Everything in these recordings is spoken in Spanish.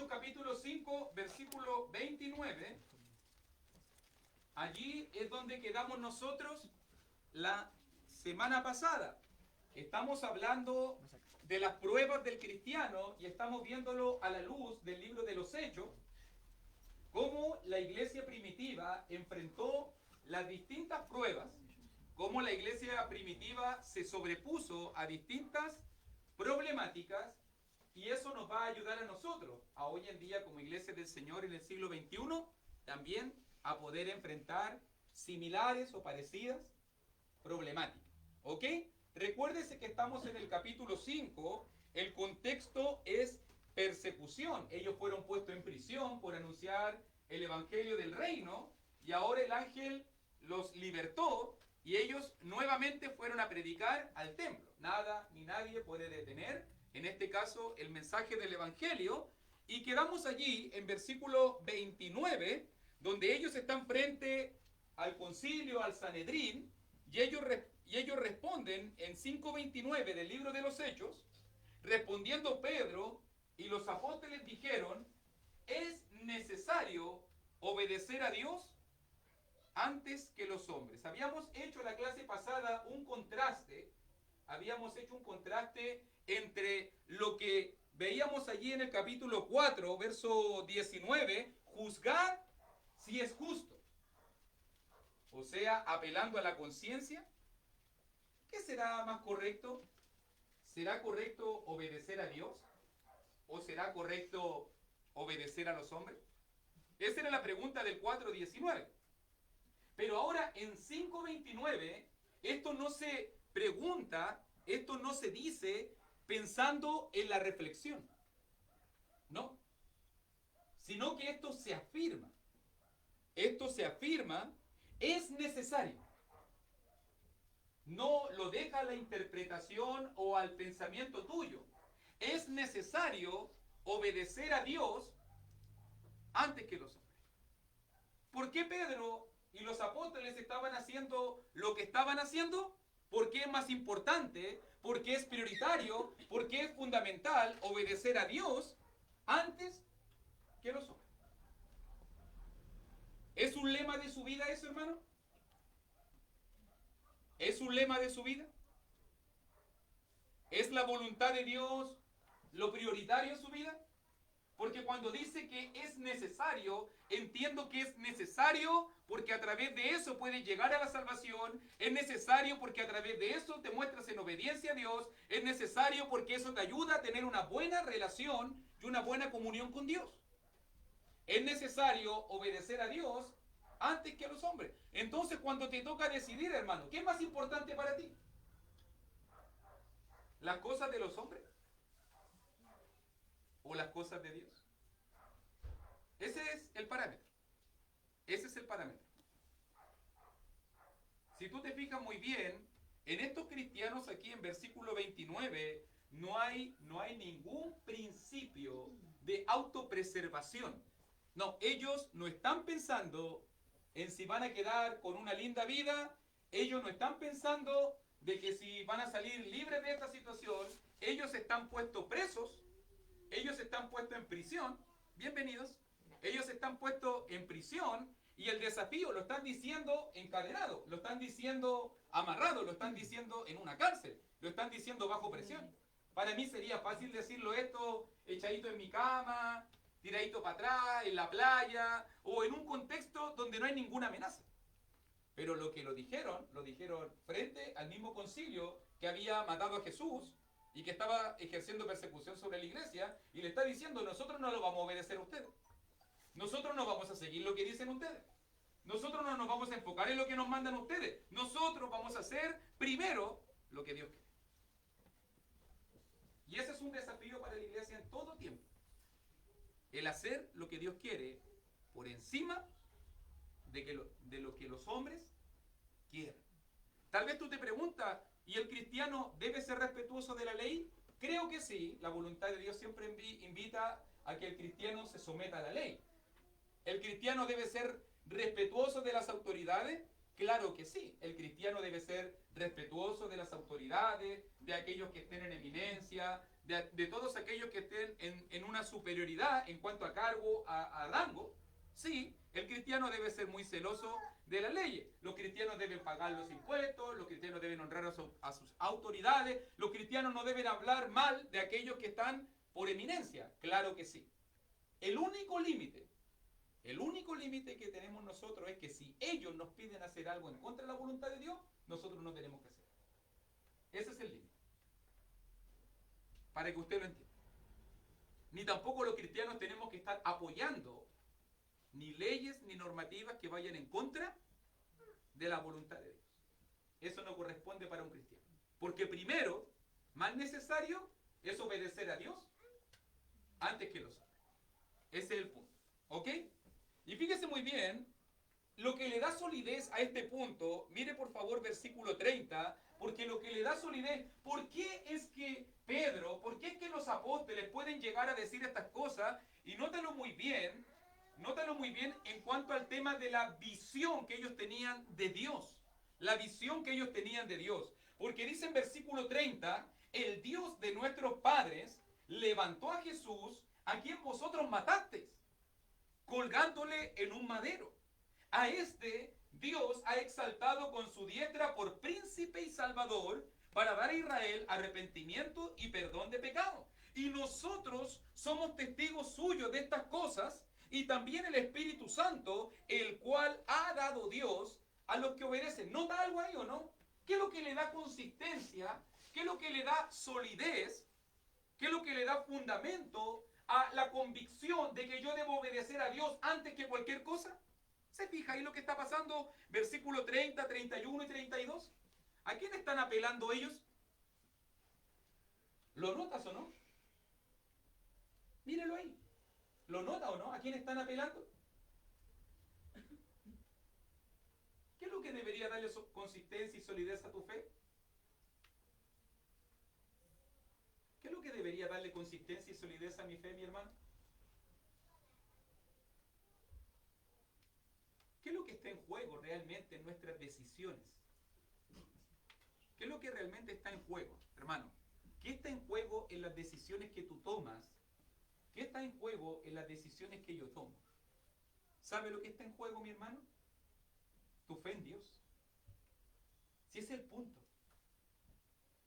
Hechos capítulo 5, versículo 29, allí es donde quedamos nosotros la semana pasada. Estamos hablando de las pruebas del cristiano y estamos viéndolo a la luz del libro de los Hechos, cómo la iglesia primitiva enfrentó las distintas pruebas, cómo la iglesia primitiva se sobrepuso a distintas problemáticas, y eso nos va a ayudar a nosotros, a hoy en día como iglesia del Señor en el siglo XXI, también a poder enfrentar similares o parecidas problemáticas. ¿Ok? Recuérdese que estamos en el capítulo 5, el contexto es persecución. Ellos fueron puestos en prisión por anunciar el evangelio del reino, y ahora el ángel los libertó y ellos nuevamente fueron a predicar al templo. Nada ni nadie puede detener, en este caso, el mensaje del evangelio, y quedamos allí en versículo 29, donde ellos están frente al concilio, al Sanedrín, y ellos responden en 5:29 del libro de los Hechos. Respondiendo Pedro y los apóstoles dijeron: es necesario obedecer a Dios antes que los hombres. Habíamos hecho la clase pasada un contraste, entre lo que veíamos allí en el capítulo 4, verso 19, juzgar si es justo. O sea, apelando a la conciencia. ¿Qué será más correcto? ¿Será correcto obedecer a Dios? ¿O será correcto obedecer a los hombres? Esa era la pregunta del 4:19. Pero ahora en 5:29, esto no se pregunta, esto no se dice pensando en la reflexión. No. Sino que esto se afirma. Esto se afirma, es necesario. No lo deja a la interpretación o al pensamiento tuyo. Es necesario obedecer a Dios antes que los hombres. ¿Por qué Pedro y los apóstoles estaban haciendo lo que estaban haciendo? Porque es más importante, porque es prioritario, porque es fundamental obedecer a Dios antes que los hombres. ¿Es un lema de su vida eso, hermano? ¿Es un lema de su vida? ¿Es la voluntad de Dios lo prioritario en su vida? Porque cuando dice que es necesario, entiendo que es necesario porque a través de eso puedes llegar a la salvación, es necesario porque a través de eso te muestras en obediencia a Dios, es necesario porque eso te ayuda a tener una buena relación y una buena comunión con Dios. Es necesario obedecer a Dios antes que a los hombres. Entonces, cuando te toca decidir, hermano, ¿qué es más importante para ti? ¿Las cosas de los hombres o las cosas de Dios? Ese es el parámetro. Ese es el parámetro. Si tú te fijas muy bien, en estos cristianos aquí en versículo 29 no hay ningún principio de autopreservación. No, ellos no están pensando en si van a quedar con una linda vida, ellos no están pensando de que si van a salir libres de esta situación, ellos están puestos presos, ellos están puestos en prisión, bienvenidos, ellos están puestos en prisión y el desafío lo están diciendo encadenado, lo están diciendo amarrado, lo están diciendo en una cárcel, lo están diciendo bajo presión. Para mí sería fácil decirlo esto echadito en mi cama, tiradito para atrás, en la playa, o en un contexto donde no hay ninguna amenaza. Pero lo que lo dijeron frente al mismo concilio que había matado a Jesús y que estaba ejerciendo persecución sobre la iglesia, y le está diciendo: nosotros no lo vamos a obedecer a ustedes. Nosotros no vamos a seguir lo que dicen ustedes. Nosotros no nos vamos a enfocar en lo que nos mandan ustedes. Nosotros vamos a hacer primero lo que Dios quiere. Y ese es un desafío para la iglesia en todo tiempo. El hacer lo que Dios quiere por encima de lo que los hombres quieren. Tal vez tú te preguntas, ¿y el cristiano debe ser respetuoso de la ley? Creo que sí. La voluntad de Dios siempre invita a que el cristiano se someta a la ley. El cristiano debe ser respetuoso de las autoridades, Claro que sí, el cristiano debe ser respetuoso de las autoridades, de aquellos que estén en eminencia, de todos aquellos que estén en una superioridad en cuanto a cargo, a rango. Sí, el cristiano debe ser muy celoso de las leyes. Los cristianos deben pagar los impuestos, los cristianos deben honrar a sus autoridades, los cristianos no deben hablar mal de aquellos que están por eminencia. Claro que sí. El único límite que tenemos nosotros es que si ellos nos piden hacer algo en contra de la voluntad de Dios, nosotros no tenemos que hacer. Ese es el límite. Para que usted lo entienda. Ni tampoco los cristianos tenemos que estar apoyando ni leyes ni normativas que vayan en contra de la voluntad de Dios. Eso no corresponde para un cristiano. Porque primero, más necesario, es obedecer a Dios antes que los hombres. Ese es el punto. ¿Ok? Y fíjese muy bien, lo que le da solidez a este punto, mire por favor versículo 30, porque lo que le da solidez, ¿por qué es que Pedro, por qué es que los apóstoles pueden llegar a decir estas cosas? Y nótalo muy bien en cuanto al tema de la visión que ellos tenían de Dios. La visión que ellos tenían de Dios. Porque dice en versículo 30, el Dios de nuestros padres levantó a Jesús, a quien vosotros matasteis, colgándole en un madero. A este Dios ha exaltado con su diestra por príncipe y salvador para dar a Israel arrepentimiento y perdón de pecado. Y nosotros somos testigos suyos de estas cosas, y también el Espíritu Santo, el cual ha dado Dios a los que obedecen. ¿Nota algo ahí o no? ¿Qué es lo que le da consistencia? ¿Qué es lo que le da solidez? ¿Qué es lo que le da fundamento a la convicción de que yo debo obedecer a Dios antes que cualquier cosa? ¿Se fija ahí lo que está pasando? Versículo 30, 31 y 32. ¿A quién están apelando ellos? ¿Lo notas o no? Mírelo ahí. ¿Lo nota o no? ¿A quién están apelando? ¿Qué es lo que debería darle consistencia y solidez a tu fe? ¿Qué es lo que debería darle consistencia y solidez a mi fe, mi hermano? ¿Qué es lo que está en juego realmente en nuestras decisiones? ¿Qué es lo que realmente está en juego, hermano? ¿Qué está en juego en las decisiones que tú tomas? ¿Qué está en juego en las decisiones que yo tomo? ¿Sabe lo que está en juego, mi hermano? Tu fe en Dios. Si ese es el punto.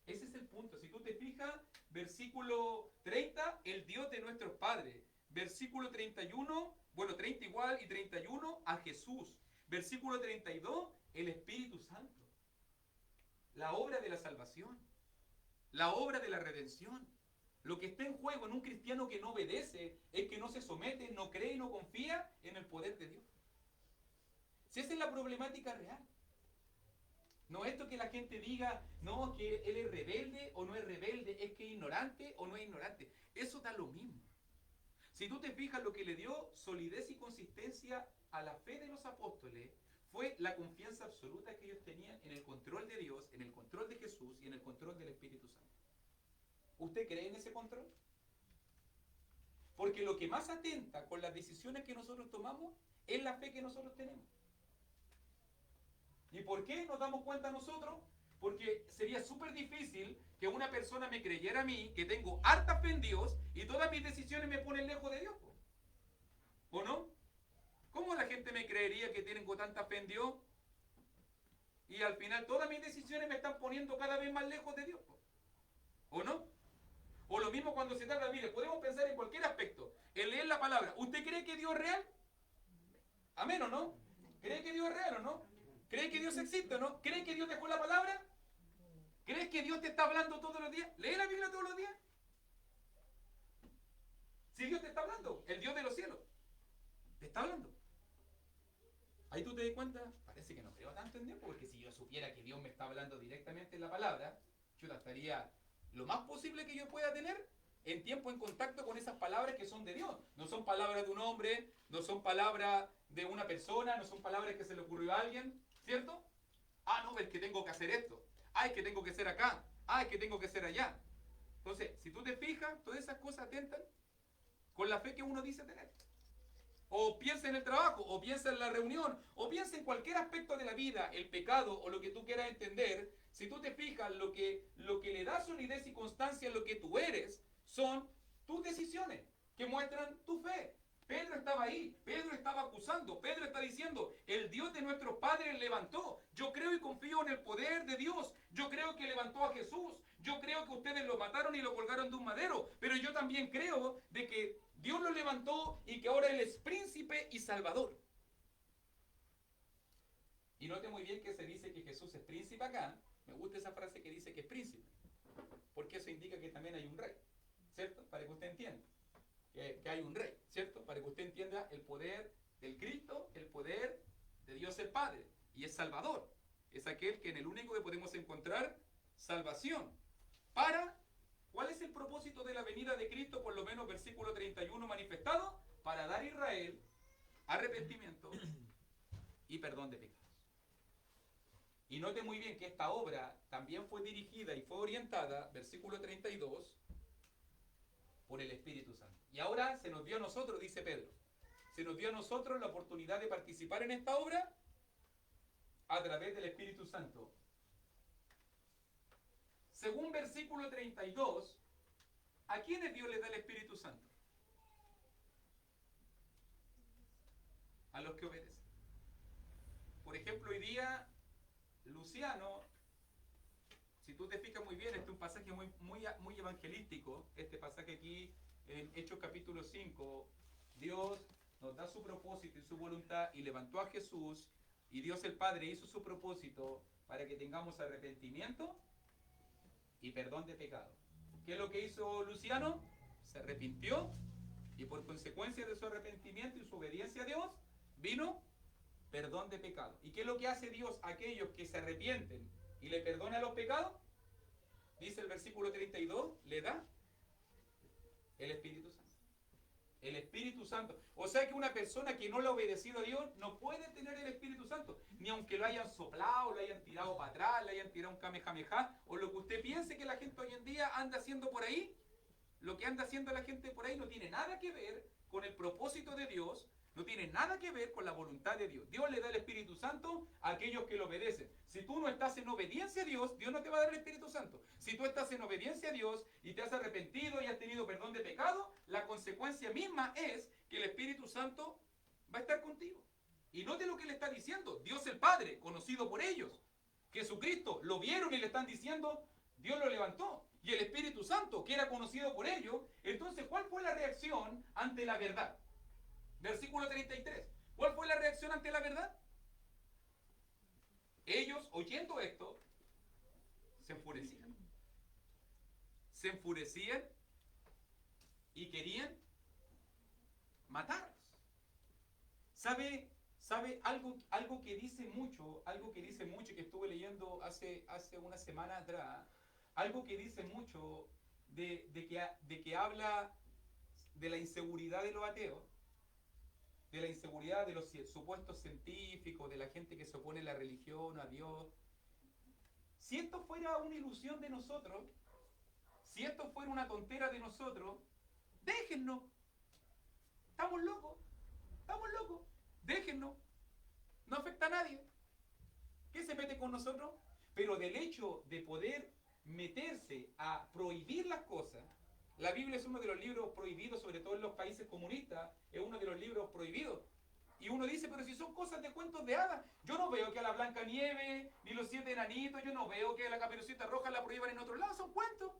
Ese es el punto. Si tú te fijas, versículo 30, el Dios de nuestros padres. Versículo 31, bueno, 30 igual y 31, a Jesús. Versículo 32, el Espíritu Santo. La obra de la salvación. La obra de la redención. Lo que está en juego en un cristiano que no obedece es que no se somete, no cree y no confía en el poder de Dios. Si esa es la problemática real. No esto que la gente diga, no, que él es rebelde o no es rebelde, es que es ignorante o no es ignorante. Eso da lo mismo. Si tú te fijas, lo que le dio solidez y consistencia a la fe de los apóstoles fue la confianza absoluta que ellos tenían en el control de Dios, en el control de Jesús y en el control del Espíritu Santo. ¿Usted cree en ese control? Porque lo que más atenta con las decisiones que nosotros tomamos es la fe que nosotros tenemos. ¿Y por qué nos damos cuenta nosotros? Porque sería súper difícil que una persona me creyera a mí, que tengo harta fe en Dios, y todas mis decisiones me ponen lejos de Dios. ¿O no? ¿Cómo la gente me creería que tengo tanta fe en Dios? Y al final todas mis decisiones me están poniendo cada vez más lejos de Dios. ¿O no? O lo mismo cuando se trata, mire, podemos pensar en cualquier aspecto. En leer la palabra. ¿Usted cree que Dios es real? Amén, ¿o no? ¿Cree que Dios es real o no? ¿Cree que Dios existe o no? ¿Cree que Dios dejó la palabra? ¿Crees que Dios te está hablando todos los días? ¿Lee la Biblia todos los días? Si Dios te está hablando, el Dios de los cielos, te está hablando. Ahí tú te das cuenta, parece que no creo tanto en Dios, porque si yo supiera que Dios me está hablando directamente en la palabra, yo estaría lo más posible que yo pueda tener en tiempo en contacto con esas palabras que son de Dios. No son palabras de un hombre, no son palabras de una persona, no son palabras que se le ocurrió a alguien, ¿cierto? Ah, no, es que tengo que hacer esto. Ah, es que tengo que ser acá. Ah, es que tengo que ser allá. Entonces, si tú te fijas, todas esas cosas atentan con la fe que uno dice tener. o piensa en el trabajo, o piensa en la reunión, o piensa en cualquier aspecto de la vida, el pecado o lo que tú quieras entender, si tú te fijas, lo que le da solidez y constancia a lo que tú eres son tus decisiones que muestran tu fe. Pedro estaba ahí, Pedro estaba acusando, Pedro está diciendo, el Dios de nuestros padres levantó. Yo creo y confío en el poder de Dios. Yo creo que levantó a Jesús. Yo creo que ustedes lo mataron y lo colgaron de un madero. Pero yo también creo de que Dios lo levantó y que ahora Él es príncipe y salvador. Y note muy bien que se dice que Jesús es príncipe acá. Me gusta esa frase que dice que es príncipe. Porque eso indica que también hay un rey. ¿Cierto? Para que usted entienda. Que hay un rey, ¿cierto? Para que usted entienda el poder del Cristo, el poder de Dios el Padre. Y es Salvador. Es aquel que en el único que podemos encontrar salvación. ¿Cuál es el propósito de la venida de Cristo? Por lo menos versículo 31 manifestado. Para dar a Israel arrepentimiento y perdón de pecados. Y note muy bien que esta obra también fue dirigida y fue orientada, versículo 32, por el Espíritu Santo. Y ahora se nos dio a nosotros, dice Pedro, se nos dio a nosotros la oportunidad de participar en esta obra a través del Espíritu Santo. Según versículo 32, ¿a quiénes Dios les da el Espíritu Santo? A los que obedecen. Por ejemplo, hoy día, Luciano, si tú te fijas muy bien, este es un pasaje muy evangelístico, este pasaje aquí en Hechos capítulo 5, Dios nos da su propósito y su voluntad y levantó a Jesús y Dios el Padre hizo su propósito para que tengamos arrepentimiento y perdón de pecado. ¿Qué es lo que hizo Luciano? Se arrepintió y por consecuencia de su arrepentimiento y su obediencia a Dios, vino perdón de pecado. ¿Y qué es lo que hace Dios a aquellos que se arrepienten y le perdona los pecados? Dice el versículo 32, le da el Espíritu Santo. El Espíritu Santo. O sea que una persona que no le ha obedecido a Dios no puede tener el Espíritu Santo. Ni aunque lo hayan soplado, lo hayan tirado para atrás, le hayan tirado un kamehameha, o lo que usted piense que la gente hoy en día anda haciendo por ahí, lo que anda haciendo la gente por ahí no tiene nada que ver con el propósito de Dios, no tiene nada que ver con la voluntad de Dios. Dios le da el Espíritu Santo a aquellos que lo obedecen. Si tú no estás en obediencia a Dios, Dios no te va a dar el Espíritu Santo. Si tú estás en obediencia a Dios y te has arrepentido y has tenido perdón de pecado, la consecuencia misma es que el Espíritu Santo va a estar contigo. Y note lo que le está diciendo. Dios el Padre, conocido por ellos. Jesucristo, lo vieron y le están diciendo, Dios lo levantó. Y el Espíritu Santo, que era conocido por ellos. Entonces, ¿cuál fue la reacción ante la verdad? Versículo 33. ¿Cuál fue la reacción ante la verdad? Ellos, oyendo esto, se enfurecían. Se enfurecían y querían matarlos. ¿Sabe algo que dice mucho, que estuve leyendo hace una semana atrás, algo que dice mucho de que habla de la inseguridad de los ateos, de la inseguridad de los supuestos científicos, de la gente que se opone a la religión, a Dios? Si esto fuera una ilusión de nosotros, si esto fuera una tontera de nosotros, déjennos. Estamos locos, déjennos. No afecta a nadie. ¿Qué se mete con nosotros? Pero del hecho de poder meterse a prohibir las cosas, la Biblia es uno de los libros prohibidos, sobre todo en los países comunistas, es uno de los libros prohibidos. Y uno dice, pero si son cosas de cuentos de hadas, yo no veo que a la Blancanieves, ni los 7 enanitos, yo no veo que a la Caperucita Roja la prohíban en otro lado, son cuentos.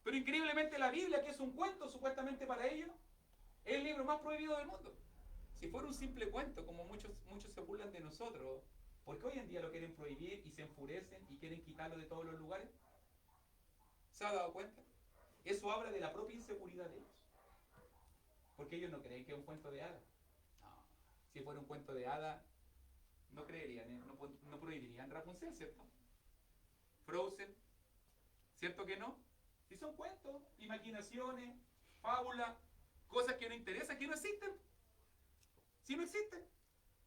Pero increíblemente la Biblia, que es un cuento supuestamente para ellos, es el libro más prohibido del mundo. Si fuera un simple cuento, como muchos se burlan de nosotros, ¿por qué hoy en día lo quieren prohibir y se enfurecen y quieren quitarlo de todos los lugares? ¿Se ha dado cuenta? Eso habla de la propia inseguridad de ellos. Porque ellos no creen que es un cuento de hadas. No. Si fuera un cuento de hadas, no creerían, no prohibirían Rapunzel, ¿cierto? Frozen, ¿cierto que no? Si son cuentos, imaginaciones, fábulas, cosas que no interesan, que no existen. Si no existen.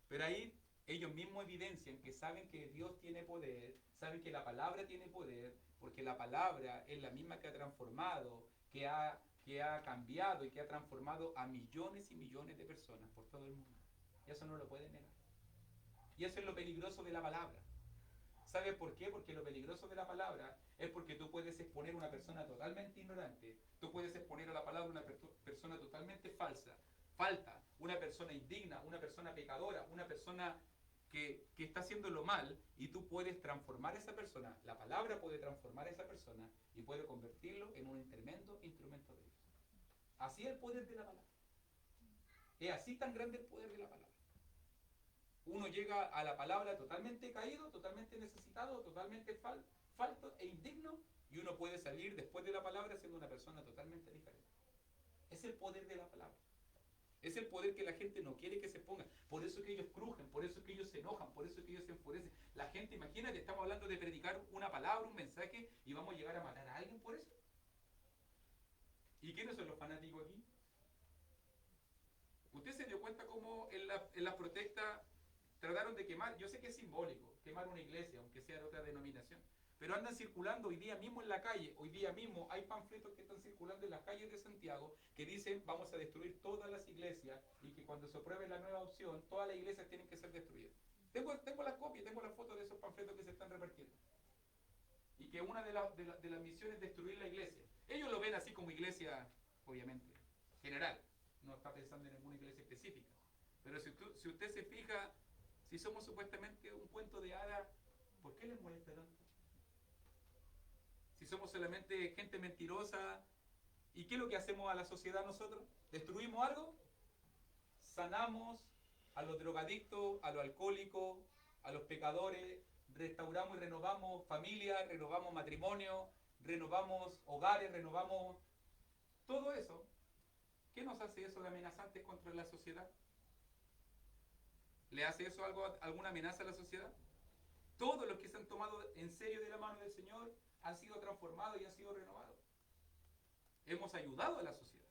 Pero ahí ellos mismos evidencian que saben que Dios tiene poder, saben que la palabra tiene poder, porque la palabra es la misma que ha transformado, que ha que ha cambiado y que ha transformado a millones y millones de personas por todo el mundo. Y eso no lo pueden negar. Y eso es lo peligroso de la palabra. ¿Sabes por qué? Porque lo peligroso de la palabra es porque tú puedes exponer a una persona totalmente ignorante, tú puedes exponer a la palabra a una persona totalmente falta, una persona indigna, una persona pecadora, una persona que está haciéndolo mal, y tú puedes transformar a esa persona, la palabra puede transformar a esa persona y puede convertirlo en un tremendo instrumento de Dios. Así es el poder de la palabra. Es así tan grande el poder de la palabra. Uno llega a la palabra totalmente caído, totalmente necesitado, totalmente falto e indigno, y uno puede salir después de la palabra siendo una persona totalmente diferente. Es el poder de la palabra. Es el poder que la gente no quiere que se ponga. Por eso que ellos crujen, por eso que ellos se enojan, por eso que ellos se enfurecen. La gente, imagínate, estamos hablando de predicar una palabra, un mensaje, y vamos a llegar a matar a alguien por eso. ¿Y quiénes son los fanáticos aquí? ¿Usted se dio cuenta cómo en las protestas trataron de quemar? Yo sé que es simbólico, quemar una iglesia, aunque sea de otra denominación, pero andan circulando hoy día mismo en la calle, hoy día mismo hay panfletos que están circulando en las calles de Santiago que dicen vamos a destruir todas las iglesias, y que cuando se apruebe la nueva opción, todas las iglesias tienen que ser destruidas. Tengo las copias, tengo las fotos de esos panfletos que se están repartiendo. Y que una de las misiones es destruir la iglesia. Ellos lo ven así como iglesia, obviamente, general. No está pensando en ninguna iglesia específica. Pero si usted se fija, si somos supuestamente un cuento de hadas, ¿por qué les molesta tanto? Si somos solamente gente mentirosa, ¿y qué es lo que hacemos a la sociedad nosotros? ¿Destruimos algo? Sanamos a los drogadictos, a los alcohólicos, a los pecadores, restauramos y renovamos familias, renovamos matrimonio, renovamos hogares, renovamos todo eso. ¿Qué nos hace eso de amenazantes contra la sociedad? ¿Le hace eso alguna amenaza a la sociedad? Todos los que se han tomado en serio de la mano del Señor han sido transformados y han sido renovados. Hemos ayudado a la sociedad.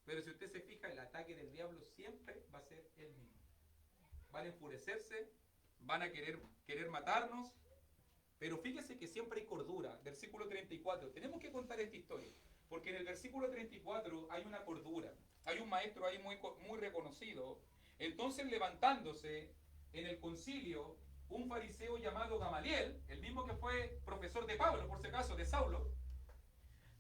Pero si usted se fija, el ataque del diablo siempre va a ser el mismo. Van a enfurecerse, van a querer matarnos, pero fíjese que siempre hay cordura. Versículo 34, tenemos que contar esta historia, porque en el versículo 34 hay una cordura. Hay un maestro ahí muy reconocido. Entonces, levantándose en el concilio un fariseo llamado Gamaliel, el mismo que fue profesor de Pablo, por si acaso, de Saulo,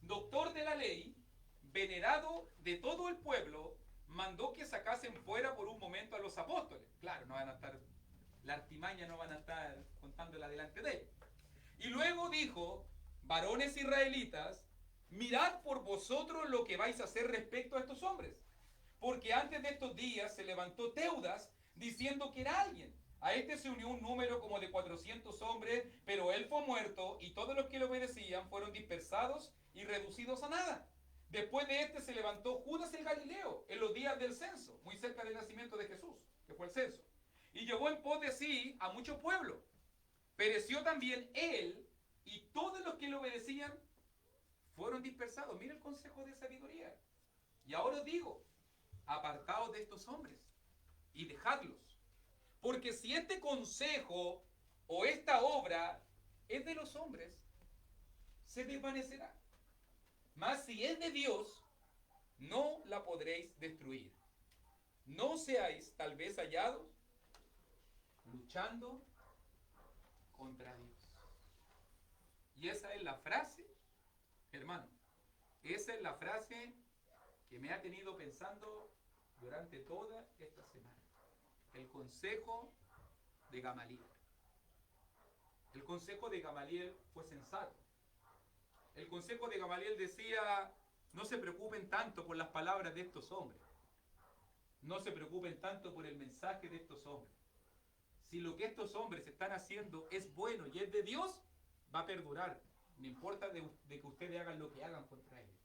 doctor de la ley, venerado de todo el pueblo, mandó que sacasen fuera por un momento a los apóstoles. Claro, no van a estar, la artimaña no van a estar contándola delante de él. Y luego dijo: varones israelitas, mirad por vosotros lo que vais a hacer respecto a estos hombres, porque antes de estos días se levantó Teudas diciendo que era alguien. A este se unió un número como de 400 hombres, pero él fue muerto y todos los que le obedecían fueron dispersados y reducidos a nada. Después de este se levantó Judas el Galileo en los días del censo, muy cerca del nacimiento de Jesús, que fue el censo, y llevó en pos de sí a mucho pueblo. Pereció también él, y todos los que le obedecían fueron dispersados. Mira el consejo de sabiduría. Y ahora os digo: apartaos de estos hombres y dejadlos, porque si este consejo o esta obra es de los hombres, se desvanecerá. Mas si es de Dios, no la podréis destruir. No seáis tal vez hallados luchando contra Dios. Y esa es la frase, hermano, esa es la frase que me ha tenido pensando durante toda esta semana. El consejo de Gamaliel. El consejo de Gamaliel fue sensato. El consejo de Gamaliel decía: no se preocupen tanto por las palabras de estos hombres. No se preocupen tanto por el mensaje de estos hombres. Si lo que estos hombres están haciendo es bueno y es de Dios, va a perdurar. No importa de que ustedes hagan lo que hagan contra ellos.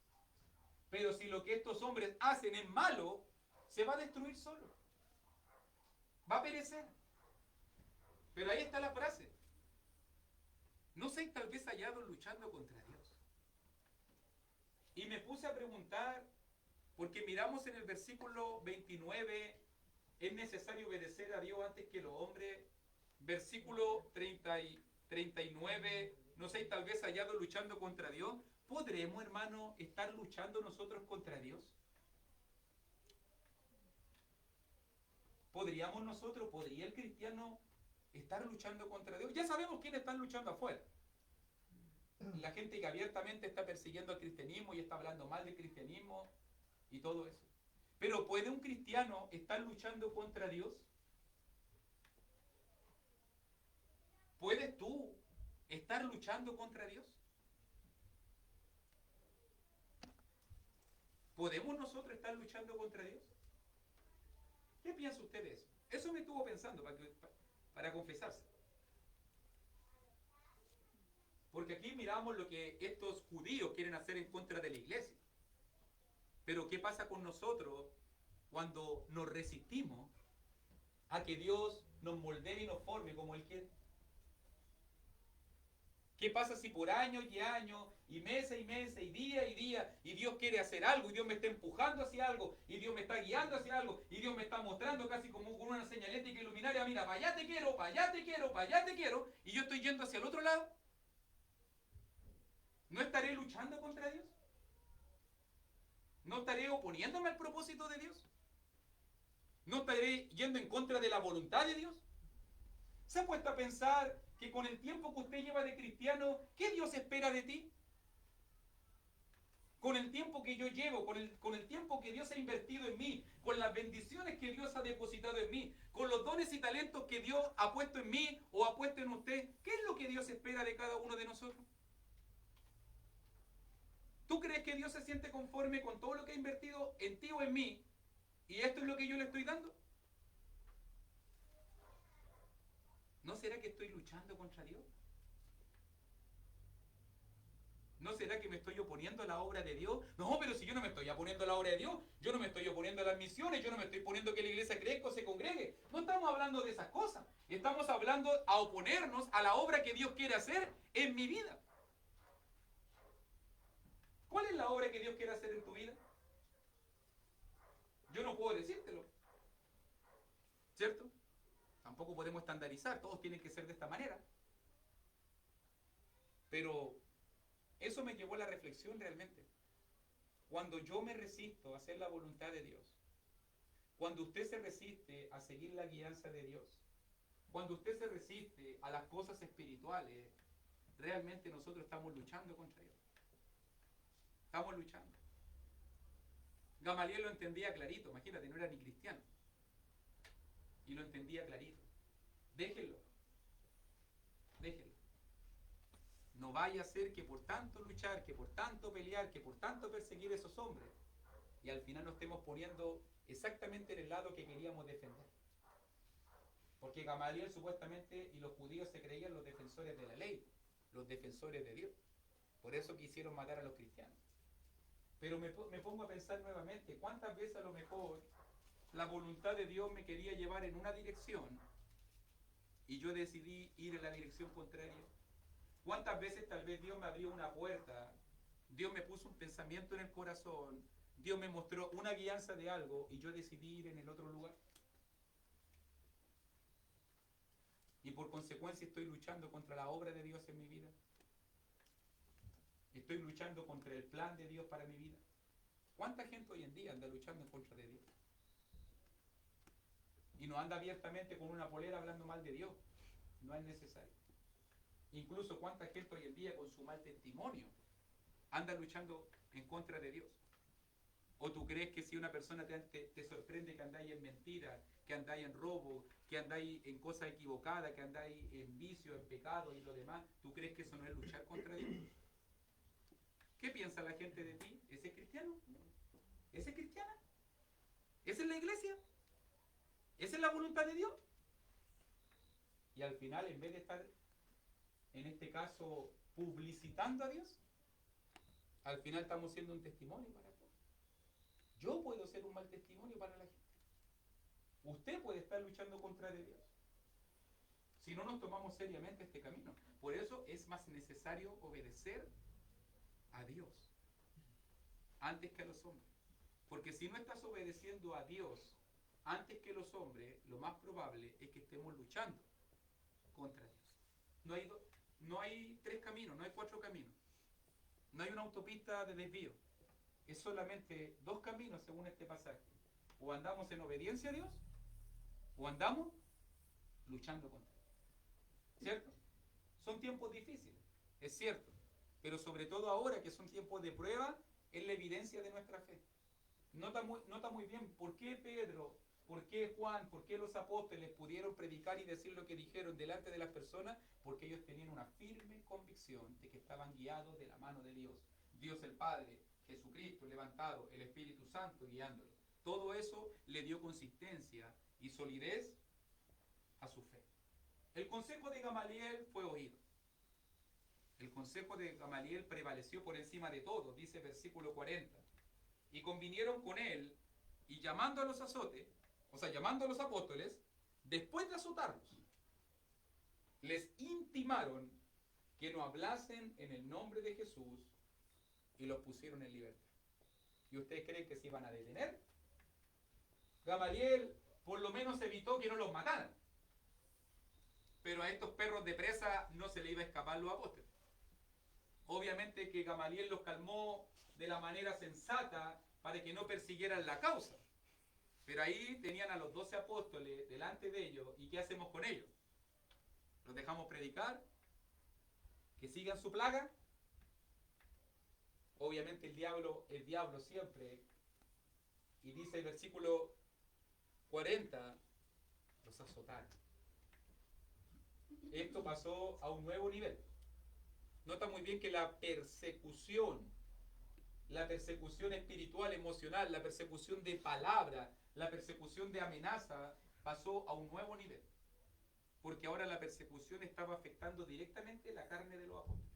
Pero si lo que estos hombres hacen es malo, se va a destruir solo. Va a perecer. Pero ahí está la frase: no seáis tal vez hallados luchando contra Dios. Y me puse a preguntar, porque miramos en el versículo 29, es necesario obedecer a Dios antes que los hombres. Versículo 39, no seáis tal vez hallados luchando contra Dios. ¿podremos, hermano, estar luchando nosotros contra Dios? ¿Podría el cristiano estar luchando contra Dios? Ya sabemos quiénes están luchando afuera. La gente que abiertamente está persiguiendo al cristianismo y está hablando mal del cristianismo y todo eso. Pero ¿puede un cristiano estar luchando contra Dios? ¿Puedes tú estar luchando contra Dios? ¿Podemos nosotros estar luchando contra Dios? ¿Qué piensa usted de eso? Eso me estuvo pensando para confesarse. Porque aquí miramos lo que estos judíos quieren hacer en contra de la iglesia. Pero ¿qué pasa con nosotros cuando nos resistimos a que Dios nos moldee y nos forme como Él quiere? ¿Qué pasa si por años y años, y meses y día, y Dios quiere hacer algo, y Dios me está empujando hacia algo, y Dios me está guiando hacia algo, y Dios me está mostrando casi como con una señalética iluminaria, mira, para allá te quiero, para allá te quiero, para allá te quiero, y yo estoy yendo hacia el otro lado? ¿No estaré luchando contra Dios? ¿No estaré oponiéndome al propósito de Dios? ¿No estaré yendo en contra de la voluntad de Dios? ¿Se ha puesto a pensar que con el tiempo que usted lleva de cristiano, ¿qué Dios espera de ti? Con el tiempo que yo llevo, con el tiempo que Dios ha invertido en mí, con las bendiciones que Dios ha depositado en mí, con los dones y talentos que Dios ha puesto en mí o ha puesto en usted, ¿qué es lo que Dios espera de cada uno de nosotros? ¿Tú crees que Dios se siente conforme con todo lo que ha invertido en ti o en mí? ¿Y esto es lo que yo le estoy dando? ¿No será que estoy luchando contra Dios? ¿No será que me estoy oponiendo a la obra de Dios? No, pero si yo no me estoy oponiendo a la obra de Dios, yo no me estoy oponiendo a las misiones, yo no me estoy poniendo que la iglesia crezca o se congregue. No estamos hablando de esas cosas. Estamos hablando a oponernos a la obra que Dios quiere hacer en mi vida. ¿Cuál es la obra que Dios quiere hacer en tu vida? Yo no puedo decírtelo, ¿cierto? Tampoco podemos estandarizar, todos tienen que ser de esta manera. Pero eso me llevó a la reflexión realmente. Cuando yo me resisto a hacer la voluntad de Dios, cuando usted se resiste a seguir la guianza de Dios, cuando usted se resiste a las cosas espirituales, realmente nosotros estamos luchando contra Dios. Estamos luchando. Gamaliel lo entendía clarito, imagínate, no era ni cristiano. Y lo entendía clarito. Déjenlo. Déjenlo. No vaya a ser que por tanto luchar, que por tanto pelear, que por tanto perseguir a esos hombres, y al final nos estemos poniendo exactamente en el lado que queríamos defender. Porque Gamaliel supuestamente y los judíos se creían los defensores de la ley, los defensores de Dios. Por eso quisieron matar a los cristianos. Pero me pongo a pensar nuevamente, ¿cuántas veces a lo mejor la voluntad de Dios me quería llevar en una dirección y yo decidí ir en la dirección contraria? ¿Cuántas veces tal vez Dios me abrió una puerta, Dios me puso un pensamiento en el corazón, Dios me mostró una guianza de algo y yo decidí ir en el otro lugar? Y por consecuencia estoy luchando contra la obra de Dios en mi vida. Estoy luchando contra el plan de Dios para mi vida. ¿Cuánta gente hoy en día anda luchando en contra de Dios? Y no anda abiertamente con una polera hablando mal de Dios. No es necesario. Incluso cuánta gente hoy en día con su mal testimonio anda luchando en contra de Dios. ¿O tú crees que si una persona te sorprende que andáis en mentira, que andáis en robo, que andáis en cosas equivocadas, que andáis en vicio, en pecado y lo demás, tú crees que eso no es luchar contra Dios? ¿Qué piensa la gente de ti? ¿Ese es cristiano? ¿Ese es cristiana? ¿Esa es la iglesia? ¿Esa es la voluntad de Dios? Y al final, en vez de estar, en este caso, publicitando a Dios, al final estamos siendo un testimonio para todos. Yo puedo ser un mal testimonio para la gente. Usted puede estar luchando contra de Dios si no nos tomamos seriamente este camino. Por eso es más necesario obedecer a Dios antes que a los hombres. Porque si no estás obedeciendo a Dios antes que los hombres, lo más probable es que estemos luchando contra Dios. No hay tres caminos, no hay cuatro caminos. No hay una autopista de desvío. Es solamente dos caminos según este pasaje. O andamos en obediencia a Dios, o andamos luchando contra Él. ¿Cierto? Son tiempos difíciles, es cierto. Pero sobre todo ahora que son tiempos de prueba, es la evidencia de nuestra fe. Nota muy bien por qué Pedro, por qué Juan, por qué los apóstoles pudieron predicar y decir lo que dijeron delante de las personas, porque ellos tenían una firme convicción de que estaban guiados de la mano de Dios. Dios el Padre, Jesucristo levantado, el Espíritu Santo guiándolos. Todo eso le dio consistencia y solidez a su fe. El consejo de Gamaliel fue oído. El consejo de Gamaliel prevaleció por encima de todo, dice versículo 40. Y convinieron con él, y llamando a los azotes, o sea, llamando a los apóstoles, después de azotarlos, les intimaron que no hablasen en el nombre de Jesús y los pusieron en libertad. ¿Y ustedes creen que se iban a detener? Gamaliel por lo menos evitó que no los mataran. Pero a estos perros de presa no se le iba a escapar los apóstoles. Obviamente que Gamaliel los calmó de la manera sensata para que no persiguieran la causa. Pero ahí tenían a los 12 apóstoles delante de ellos. ¿Y qué hacemos con ellos? ¿Los dejamos predicar? ¿Que sigan su plaga? Obviamente el diablo siempre, y dice el versículo 40, los azotaron. Esto pasó a un nuevo nivel. Nota muy bien que la persecución espiritual, emocional, la persecución de palabra, la persecución de amenaza, pasó a un nuevo nivel. Porque ahora la persecución estaba afectando directamente la carne de los apóstoles.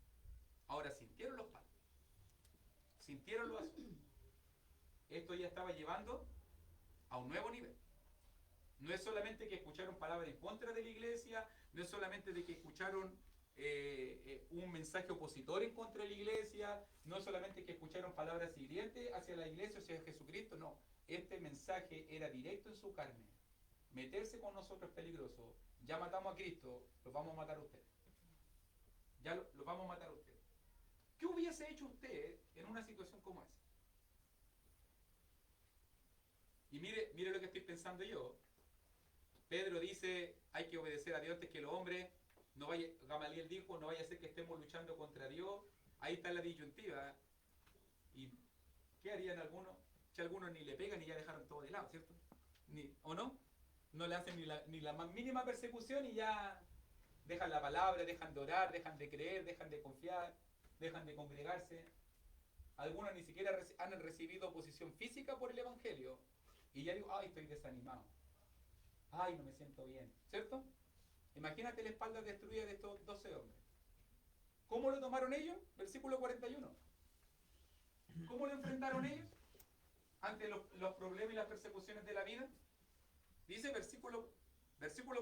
Ahora sintieron los palos, sintieron los azotes. Esto ya estaba llevando a un nuevo nivel. No es solamente que escucharon palabras en contra de la iglesia, no es solamente de que escucharon un mensaje opositor en contra de la iglesia, no es solamente que escucharon palabras hirientes hacia la iglesia o hacia Jesucristo, no. Este mensaje era directo en su carne. Meterse con nosotros es peligroso. Ya matamos a Cristo, los vamos a matar a ustedes. Ya los vamos a matar a ustedes. ¿Qué hubiese hecho usted en una situación como esa? Y mire lo que estoy pensando yo. Pedro dice, hay que obedecer a Dios antes que los hombres. No vaya, Gamaliel dijo, no vaya a ser que estemos luchando contra Dios. Ahí está la disyuntiva. ¿Y qué harían algunos? Si algunos ni le pegan y ya dejaron todo de lado, ¿cierto? ¿O no? No le hacen ni la más mínima persecución y ya dejan la palabra, dejan de orar, dejan de creer, dejan de confiar, dejan de congregarse. Algunos ni siquiera han recibido oposición física por el Evangelio. Y ya digo, ay, estoy desanimado. Ay, no me siento bien, ¿cierto? Imagínate la espalda destruida de estos 12 hombres. ¿Cómo lo tomaron ellos? Versículo 41. ¿Cómo lo enfrentaron ellos ante los problemas y las persecuciones de la vida? Dice versículo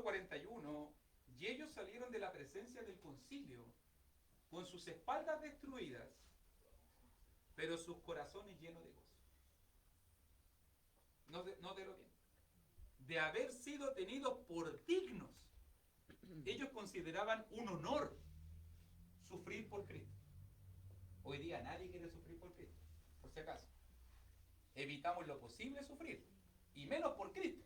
41, y ellos salieron de la presencia del concilio con sus espaldas destruidas, pero sus corazones llenos de gozo. Nótelo bien. De haber sido tenidos por dignos, ellos consideraban un honor sufrir por Cristo. Hoy día nadie quiere sufrir por Cristo, por si acaso. Evitamos lo posible sufrir, y menos por Cristo,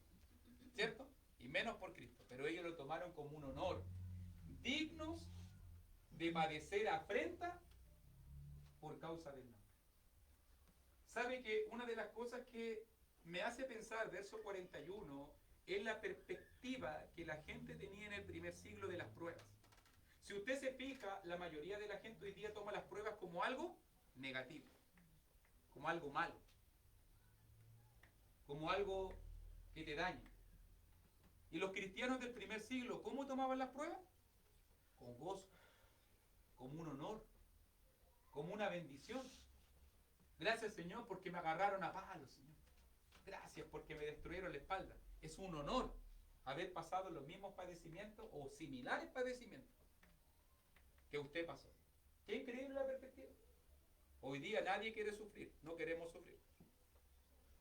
¿cierto? Y menos por Cristo. Pero ellos lo tomaron como un honor, dignos de padecer afrenta por causa del nombre. ¿Sabe que una de las cosas que me hace pensar, verso 41, es la perspectiva que la gente tenía en el primer siglo de las pruebas? Si usted se fija, la mayoría de la gente hoy día toma las pruebas como algo negativo, como algo malo, como algo que te daña. Y los cristianos del primer siglo, ¿cómo tomaban las pruebas? Con gozo, como un honor, como una bendición. Gracias, Señor, porque me agarraron a palos, Señor. Gracias porque me destruyeron la espalda. Es un honor haber pasado los mismos padecimientos o similares padecimientos que usted pasó. Qué increíble la perspectiva. Hoy día nadie quiere sufrir, no queremos sufrir.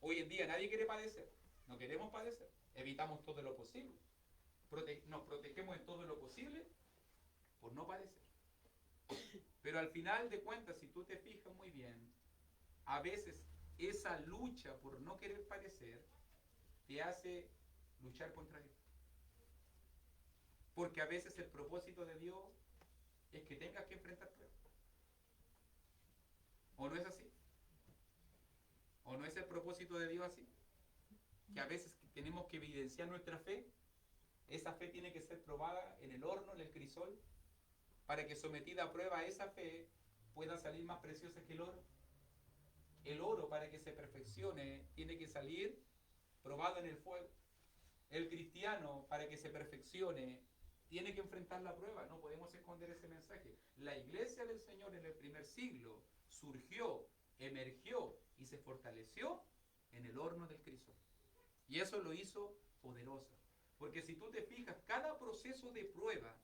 Hoy en día nadie quiere padecer, no queremos padecer. Evitamos todo lo posible. Nos protegemos en todo lo posible por no padecer. Pero al final de cuentas, si tú te fijas muy bien, a veces esa lucha por no querer parecer te hace luchar contra Dios. Porque a veces el propósito de Dios es que tengas que enfrentar pruebas. ¿O no es así? ¿O no es el propósito de Dios así? Que a veces tenemos que evidenciar nuestra fe. Esa fe tiene que ser probada en el horno, en el crisol, para que sometida a prueba esa fe pueda salir más preciosa que el oro. El oro, para que se perfeccione, tiene que salir probado en el fuego. El cristiano, para que se perfeccione, tiene que enfrentar la prueba. No podemos esconder ese mensaje. La iglesia del Señor en el primer siglo surgió, emergió y se fortaleció en el horno del crisol. Y eso lo hizo poderosa. Porque si tú te fijas, cada proceso de prueba,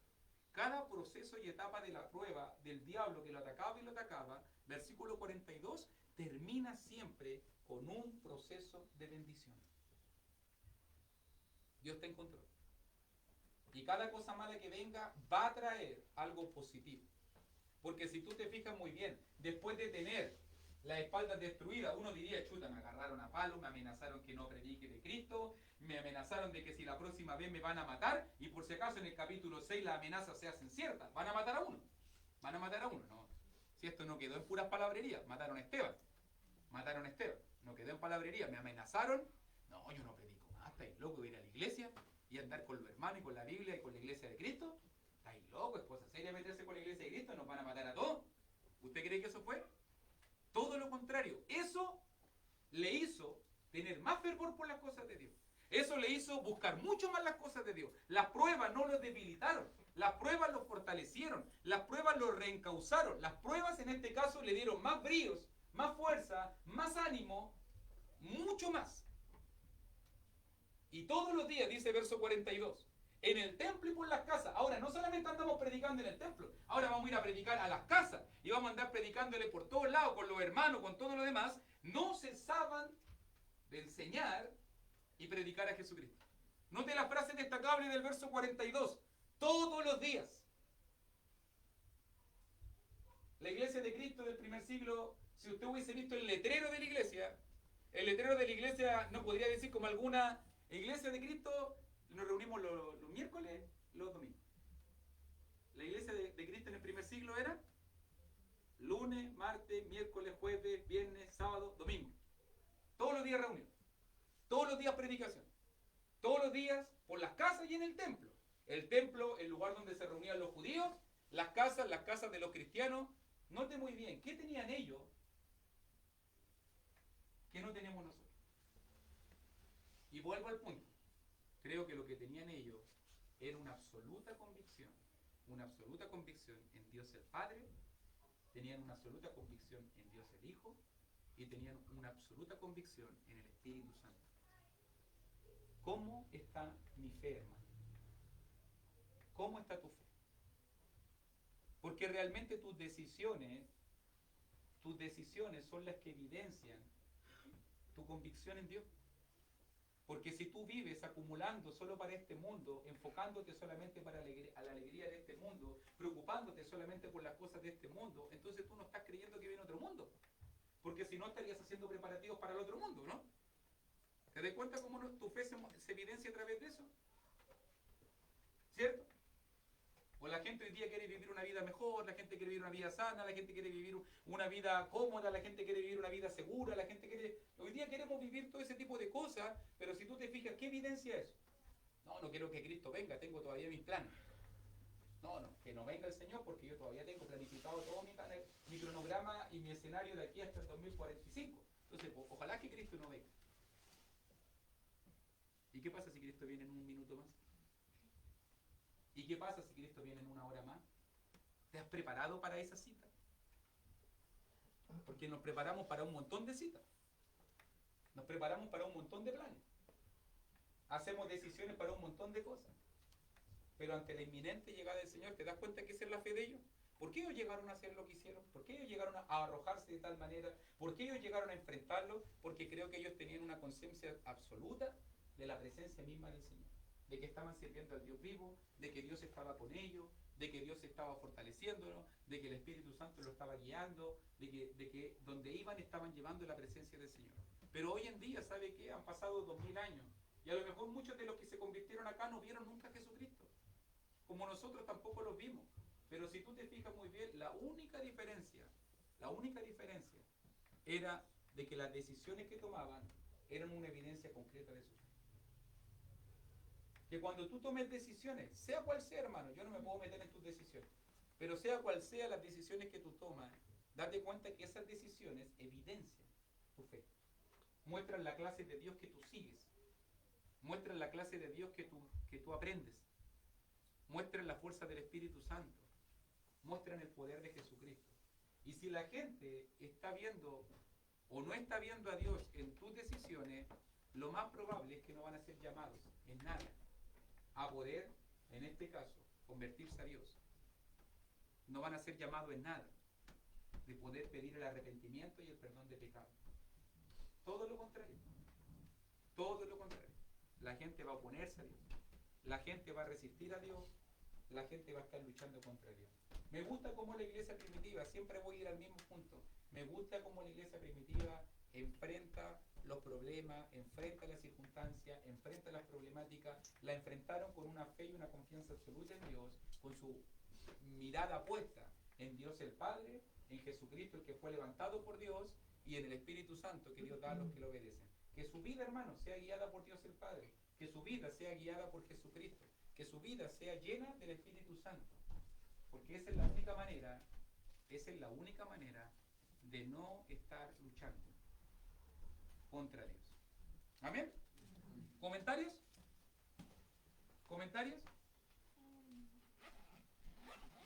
cada proceso y etapa de la prueba del diablo que lo atacaba, versículo 42, termina siempre con un proceso de bendición. Dios te encontró. Y cada cosa mala que venga va a traer algo positivo. Porque si tú te fijas muy bien, después de tener la espalda destruida, uno diría, chuta, me agarraron a palo, me amenazaron que no predique de Cristo, me amenazaron de que si la próxima vez me van a matar, y por si acaso en el capítulo 6 las amenazas se hacen ciertas, van a matar a uno, no. Si esto no quedó en puras palabrerías, mataron a Esteban, no quedó en palabrería, me amenazaron, no, yo no predico más, estáis locos de ir a la iglesia y andar con los hermanos y con la Biblia y con la iglesia de Cristo, estáis locos, es cosa seria meterse con la iglesia de Cristo, nos van a matar a todos. ¿Usted cree que eso fue? Todo lo contrario, eso le hizo tener más fervor por las cosas de Dios. Eso le hizo buscar mucho más las cosas de Dios. Las pruebas no lo debilitaron, las pruebas lo fortalecieron, las pruebas lo reencauzaron. Las pruebas en este caso le dieron más bríos, más fuerza, más ánimo, mucho más. Y todos los días, dice verso 42, en el templo y por las casas. Ahora, no solamente andamos predicando en el templo, ahora vamos a ir a predicar a las casas y vamos a andar predicándole por todos lados, con los hermanos, con todo lo demás. No cesaban de enseñar y predicar a Jesucristo. Note la frase destacable del verso 42. Todos los días. La iglesia de Cristo del primer siglo, si usted hubiese visto el letrero de la iglesia no podría decir como alguna iglesia de Cristo, nos reunimos los miércoles, los domingos. La iglesia de Cristo en el primer siglo era lunes, martes, miércoles, jueves, viernes, sábado, domingo. Todos los días reunión. Todos los días predicación. Todos los días por las casas y en el templo. El templo, el lugar donde se reunían los judíos, las casas de los cristianos. Note muy bien, ¿qué tenían ellos que no tenemos nosotros? Y vuelvo al punto. Creo que lo que tenían ellos era una absoluta convicción en Dios el Padre, tenían una absoluta convicción en Dios el Hijo y tenían una absoluta convicción en el Espíritu Santo. ¿Cómo está mi fe, hermano? ¿Cómo está tu fe? Porque realmente tus decisiones son las que evidencian tu convicción en Dios. Porque si tú vives acumulando solo para este mundo, enfocándote solamente para a la alegría de este mundo, preocupándote solamente por las cosas de este mundo, entonces tú no estás creyendo que viene otro mundo. Porque si no estarías haciendo preparativos para el otro mundo, ¿no? ¿Te das cuenta cómo tu fe se evidencia a través de eso? ¿Cierto? O la gente hoy día quiere vivir una vida mejor, la gente quiere vivir una vida sana, la gente quiere vivir una vida cómoda, la gente quiere vivir una vida segura, la gente quiere... Hoy día queremos vivir todo ese tipo de cosas, pero si tú te fijas, ¿qué evidencia es? No quiero que Cristo venga, tengo todavía mis planes. Que no venga el Señor porque yo todavía tengo planificado todo mi cronograma y mi escenario de aquí hasta el 2045. Entonces, ojalá que Cristo no venga. ¿Y qué pasa si Cristo viene en un minuto más? ¿Y qué pasa si Cristo viene en una hora más? ¿Te has preparado para esa cita? Porque nos preparamos para un montón de citas. Nos preparamos para un montón de planes. Hacemos decisiones para un montón de cosas. Pero ante la inminente llegada del Señor, ¿te das cuenta que esa es la fe de ellos? ¿Por qué ellos llegaron a hacer lo que hicieron? ¿Por qué ellos llegaron a arrojarse de tal manera? ¿Por qué ellos llegaron a enfrentarlo? Porque creo que ellos tenían una conciencia absoluta de la presencia misma del Señor. De que estaban sirviendo al Dios vivo, de que Dios estaba con ellos, de que Dios estaba fortaleciéndolo, de que el Espíritu Santo lo estaba guiando, de que donde iban estaban llevando la presencia del Señor. Pero hoy en día, ¿sabe qué? Han pasado 2000 años. Y a lo mejor muchos de los que se convirtieron acá no vieron nunca a Jesucristo. Como nosotros tampoco los vimos. Pero si tú te fijas muy bien, la única diferencia era de que las decisiones que tomaban eran una evidencia concreta de su fe. Que cuando tú tomes decisiones, sea cual sea, hermano, yo no me puedo meter en tus decisiones, pero sea cual sea las decisiones que tú tomas, date cuenta que esas decisiones evidencian tu fe. Muestran la clase de Dios que tú sigues. Muestran la clase de Dios que tú aprendes. Muestran la fuerza del Espíritu Santo. Muestran el poder de Jesucristo. Y si la gente está viendo o no está viendo a Dios en tus decisiones, lo más probable es que no van a ser llamados en nada a poder, en este caso, convertirse a Dios. No van a ser llamados en nada de poder pedir el arrepentimiento y el perdón de pecado. Todo lo contrario. Todo lo contrario. La gente va a oponerse a Dios. La gente va a resistir a Dios. La gente va a estar luchando contra Dios. Me gusta cómo la iglesia primitiva, siempre voy a ir al mismo punto, me gusta cómo la iglesia primitiva enfrenta los problemas, enfrenta las circunstancias, enfrenta las problemáticas, la enfrentaron con una fe y una confianza absoluta en Dios, con su mirada puesta en Dios el Padre, en Jesucristo el que fue levantado por Dios y en el Espíritu Santo que Dios da a los que lo obedecen. Que su vida, hermano, sea guiada por Dios el Padre, que su vida sea guiada por Jesucristo, que su vida sea llena del Espíritu Santo. Porque esa es la única manera de no estar luchando contra Dios. ¿Amén? ¿Comentarios? ¿Comentarios?